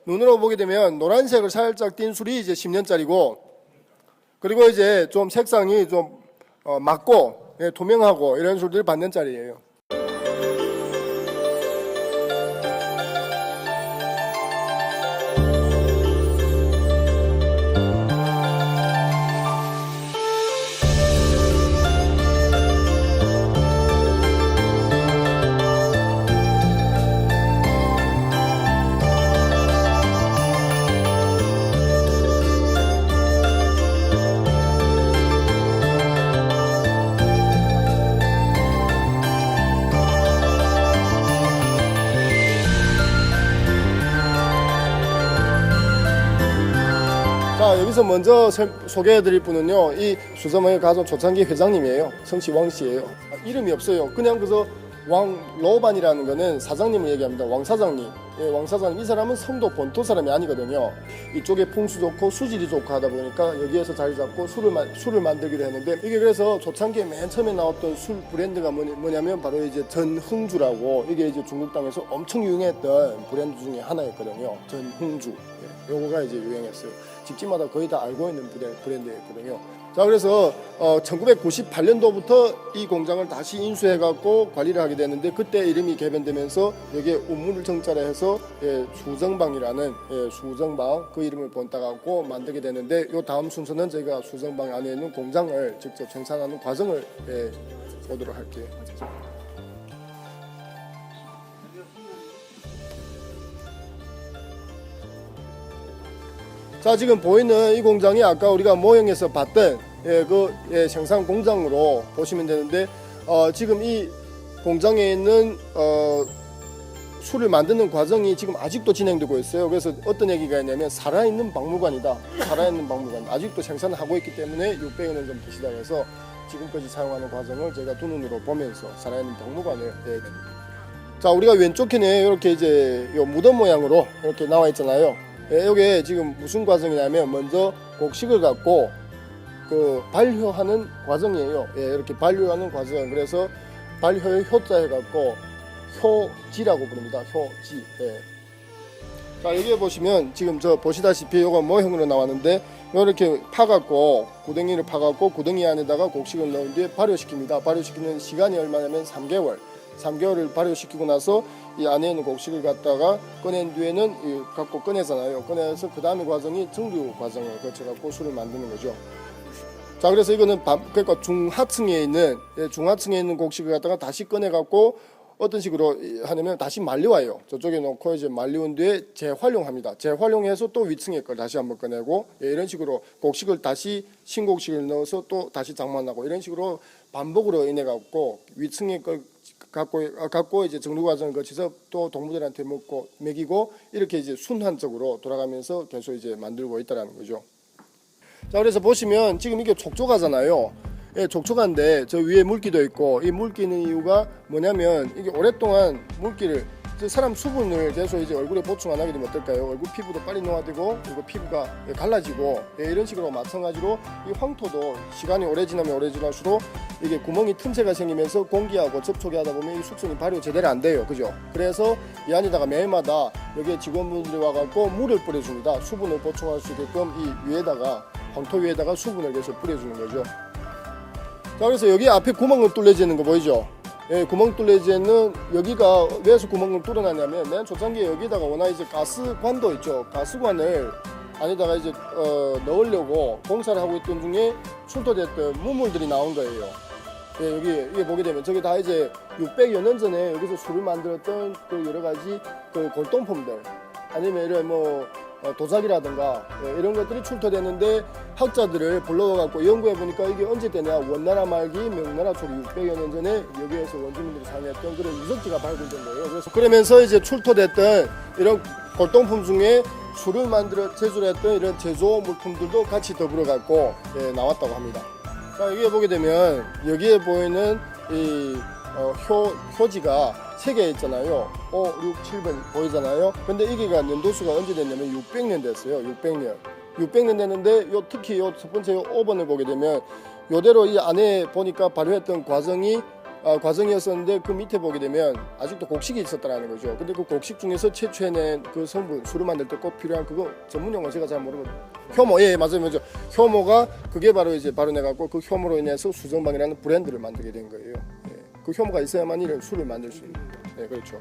눈으로 보게 되면 노란색을 살짝 띤 술이 이제 10년짜리고, 그리고 이제 좀 색상이 좀 맑고 투명하고 이런 술들이 반년짜리예요. 자, 여기서 먼저 소개해드릴 분은요, 이 수서멍의 가족 조창기 회장님이에요. 성씨 왕씨예요. 이름이 없어요. 그냥 그래서 왕로반이라는 거는 사장님을 얘기합니다. 왕사장님. 예, 왕사장님. 이 사람은 성도 본토 사람이 아니거든요. 이쪽에 풍수 좋고 수질이 좋고 하다 보니까 여기에서 자리 잡고 술을 만들기로 했는데, 이게 그래서 조창기에 맨 처음에 나왔던 술 브랜드가 뭐냐면 바로 이제 전흥주라고, 이게 이제 중국 땅에서 엄청 유행했던 브랜드 중에 하나였거든요. 전흥주. 예, 요거가 이제 유행했어요. 집집마다 거의 다 알고 있는 브랜드였거든요. 자, 그래서 1998년도부터 이 공장을 다시 인수해갖고 관리를 하게 됐는데, 그때 이름이 개변되면서 여기에 우물을 정자로 해서 수정방이라는 수정방 그 이름을 본따갖고 만들게 되는데, 요 다음 순서는 저희가 수정방 안에 있는 공장을 직접 생산하는 과정을 보도록 할게요. 자, 지금 보이는 이 공장이 아까 우리가 모형에서 봤던 생산 공장으로 보시면 되는데, 지금 이 공장에 있는 술을 만드는 과정이 지금 아직도 진행되고 있어요. 그래서 어떤 얘기가 있냐면 살아있는 박물관이다. 살아있는 박물관. 아직도 생산을 하고 있기 때문에 600여 년 전부터 시작해서 지금까지 사용하는 과정을 제가 두 눈으로 보면서 살아있는 박물관을 자, 우리가 왼쪽에는 이렇게 이제 요 무덤 모양으로 이렇게 나와 있잖아요. 이게 지금 무슨 과정이냐면, 먼저 곡식을 갖고 발효하는 과정이에요. 이렇게 발효하는 과정. 그래서 발효의 효자 해갖고 효지라고 부릅니다. 효지. 자, 여기에 보시면 지금 저 보시다시피 요거 모형으로 나왔는데, 이렇게 파갖고 구덩이를 파갖고 구덩이 안에다가 곡식을 넣은 뒤에 발효시킵니다. 발효시키는 시간이 얼마냐면 3개월을 발효시키고 나서 이 안에 있는 곡식을 갖다가 꺼낸 뒤에는 갖고 꺼내잖아요. 꺼내서 그 다음에 과정이 증류 과정을 거쳐갖고 술을 만드는 거죠. 자, 그래서 이거는 그러니까 중하층에 있는 곡식을 갖다가 다시 꺼내갖고 어떤 식으로 하냐면 다시 말려와요. 저쪽에 놓고 이제 말려온 뒤에 재활용합니다. 재활용해서 또 위층에 걸 다시 한번 꺼내고, 이런 식으로 곡식을 다시 신곡식을 넣어서 또 다시 장만하고, 이런 식으로 반복으로 인해 갖고 위층에 걸 갖고 이제 정류 과정을 거쳐서 또 동무들한테 먹이고, 이렇게 이제 순환적으로 돌아가면서 계속 이제 만들고 있다라는 거죠. 자, 그래서 보시면 지금 이게 촉촉하잖아요. 촉촉한데 저 위에 물기도 있고, 이 물기 있는 이유가 뭐냐면, 이게 오랫동안 물기를 사람 수분을 계속 이제 얼굴에 보충 안 하게 되면 어떨까요? 얼굴 피부도 빨리 노화되고, 그리고 피부가 갈라지고, 이런 식으로 마찬가지로 이 황토도 시간이 오래 지나면 오래 지날수록 이게 구멍이 틈새가 생기면서 공기하고 접촉이 하다 보면 이 숙성이 발효 제대로 안 돼요. 그죠? 그래서 이 안에다가 매일마다 여기에 직원분들이 와갖고 물을 뿌려줍니다. 수분을 보충할 수 있게끔 이 위에다가, 황토 위에다가 수분을 계속 뿌려주는 거죠. 자, 그래서 여기 앞에 구멍을 뚫려지는 거 보이죠? 구멍 뚫려지는 여기가 왜서 구멍을 뚫어놨냐면, 맨 초창기에 여기다가 워낙 이제 가스관도 있죠. 가스관을 안에다가 이제 넣으려고 공사를 하고 있던 중에 출토됐던 무물들이 나온 거예요. 여기 보게 되면 저기 다 이제 600여 년 전에 여기서 술을 만들었던 그 여러 가지 그 골동품들, 아니면 이런 도자기라든가 이런 것들이 출토됐는데, 학자들을 불러갖고 연구해보니까 이게 언제 때냐, 원나라 말기 명나라 초기 600여 년 전에 여기에서 원주민들이 사용했던 그런 유적지가 발굴된 거예요. 그래서 그러면서 이제 출토됐던 이런 골동품 중에 술을 제조를 했던 이런 제조 물품들도 같이 더불어갖고 나왔다고 합니다. 자, 여기에 보게 되면 여기에 보이는 이 효지가 3개 있잖아요. 5, 6, 7번 보이잖아요. 근데 이게가 연도수가 언제 됐냐면 600년 됐어요. 600년 됐는데 특히 첫 번째 5번을 보게 되면 요대로 이 안에 보니까 발효했던 과정이 과정이었었는데 그 밑에 보게 되면 아직도 곡식이 있었다라는 거죠. 근데 그 곡식 중에서 채취해낸 그 성분 술을 만들 때 꼭 필요한 그거 전문 용어 제가 잘 모르거든요. 효모, 예 맞아요, 맞아요. 효모가 그게 바로 이제 발효해갖고 그 효모로 인해서 수정방이라는 브랜드를 만들게 된 거예요. 예. 그 효모가 있어야만 이런 술을 만들 수 있는. 예, 그렇죠.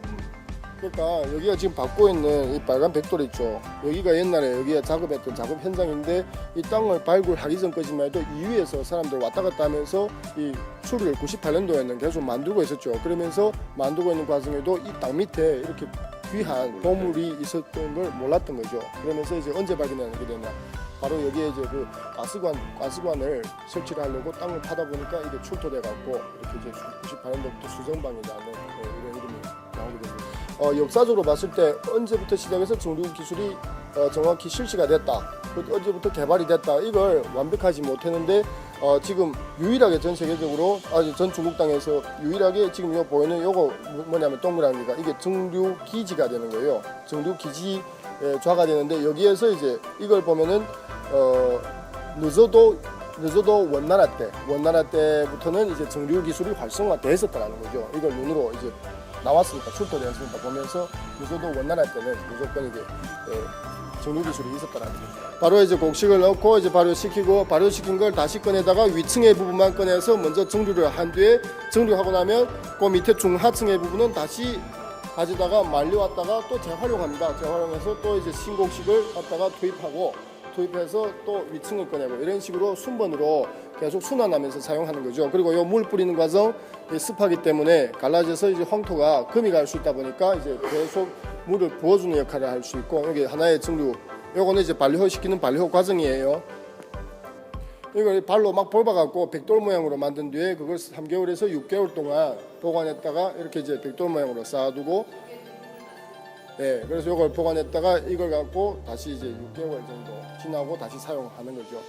그러니까 여기가 지금 받고 있는 이 빨간 벽돌 있죠. 여기가 옛날에 여기가 작업했던 작업 현장인데 이 땅을 발굴하기 전까지만 해도 이 위에서 사람들 왔다 갔다 하면서 이 술을 98년도에는 계속 만들고 있었죠. 그러면서 만들고 있는 과정에도 이 땅 밑에 이렇게 귀한 보물이 있었던 걸 몰랐던 거죠. 그러면서 이제 언제 발견하게 되냐? 바로 여기에 이제 그 가스관을 설치를 하려고 땅을 파다 보니까 이게 출토돼 갖고 이렇게 이제 98년도부터 수정방이라는 이런 이름이 나오게 됩니다. 역사적으로 봤을 때 언제부터 시작해서 정류 기술이 정확히 실시가 됐다, 언제부터 개발이 됐다, 이걸 완벽하지 못했는데 지금 유일하게 전 세계적으로 전 중국 땅에서 유일하게 지금 요 보이는 요거 뭐냐면 동그란 게가 이게 정류 기지가 되는 거예요. 정류 기지 좌가 되는데 여기에서 이제 이걸 보면은 늦어도 원나라 때부터는 이제 정류 기술이 활성화됐었다라는 거죠. 이걸 눈으로 이제 나왔으니까 출토되었으니까 보면서 늦어도 원나라 때는 무조건 이게 정류 기술이 있었다라는 거죠. 바로 이제 곡식을 넣고 이제 발효시키고 발효시킨 걸 다시 꺼내다가 위층의 부분만 꺼내서 먼저 정류를 한 뒤에 정류하고 나면 그 밑에 중하층의 부분은 다시 가져다가 말려왔다가 또 재활용합니다. 재활용해서 또 이제 신곡식을 갖다가 투입해서 또 위층을 꺼내고 이런 식으로 순번으로 계속 순환하면서 사용하는 거죠. 그리고 요 물 뿌리는 과정 습하기 때문에 갈라져서 이제 황토가 금이 갈 수 있다 보니까 이제 계속 물을 부어주는 역할을 할 수 있고 여기 하나의 정류 요거는 이제 발효시키는 발효 과정이에요. 이걸 발로 막 뽑아갖고 백돌 모양으로 만든 뒤에 그걸 3개월에서 6개월 동안 보관했다가 이렇게 이제 백돌 모양으로 쌓아두고 그래서 이걸 보관했다가 이걸 갖고 다시 이제 6개월 정도 지나고 다시 사용하는 거죠.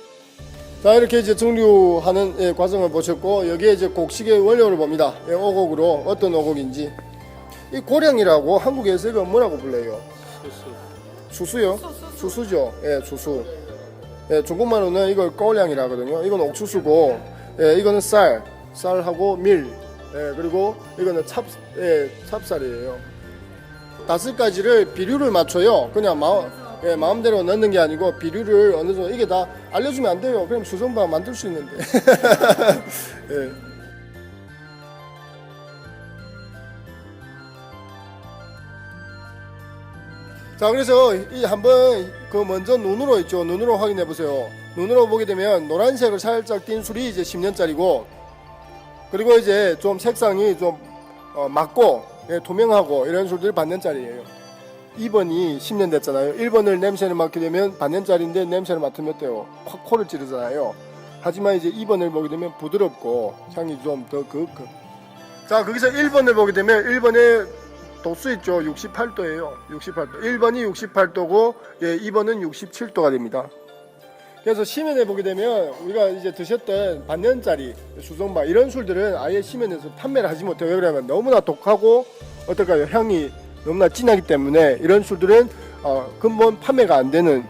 자, 이렇게 이제 정류하는 과정을 보셨고 여기에 이제 곡식의 원료를 봅니다. 오곡으로 어떤 오곡인지 이 고량이라고 한국에서 이거 뭐라고 불러요? 수수요? 수수죠. 수수. 중국말로는 이걸 고량이라 하거든요. 이건 옥수수고 이거는 쌀하고 밀. 그리고 이거는 찹쌀이에요. 5가지를 비율을 맞춰요. 그냥 마음대로 넣는 게 아니고 비율을 어느 정도 이게 다 알려주면 안 돼요. 그럼 수정방 만들 수 있는데. 자, 그래서 이 한번 그 먼저 눈으로 있죠. 눈으로 확인해 보세요. 눈으로 보게 되면 노란색을 살짝 띤 술이 이제 10년짜리고 그리고 이제 좀 색상이 좀 맑고 투명하고 이런 술들이 반년짜리예요. 2번이 10년 됐잖아요. 1번을 냄새를 맡게 되면 반년짜리인데 냄새를 맡으면 어때요? 확 코를 찌르잖아요. 하지만 이제 2번을 보게 되면 부드럽고 향이 좀 더 그윽한. 자, 거기서 1번을 보게 되면 1번에 도수 있죠. 68도예요. 68도. 1번이 68도고 2번은 67도가 됩니다. 그래서 시면에 보게 되면 우리가 이제 드셨던 반년짜리 수정방 이런 술들은 아예 시면에서 판매를 하지 못해요. 왜 그러냐면 너무나 독하고 어떨까요? 향이 너무나 진하기 때문에 이런 술들은 근본 판매가 안 되는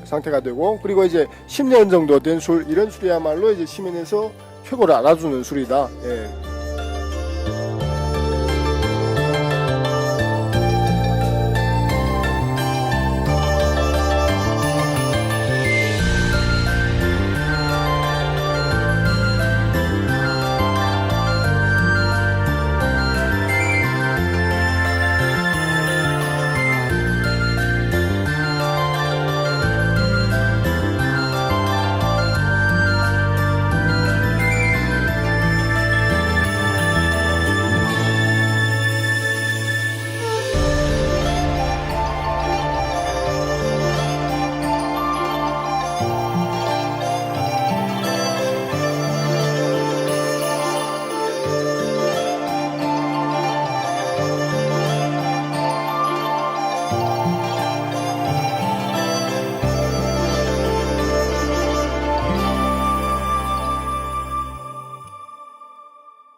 상태가 되고 그리고 이제 10년 정도 된 술 이런 술이야말로 이제 시면에서 최고를 알아주는 술이다.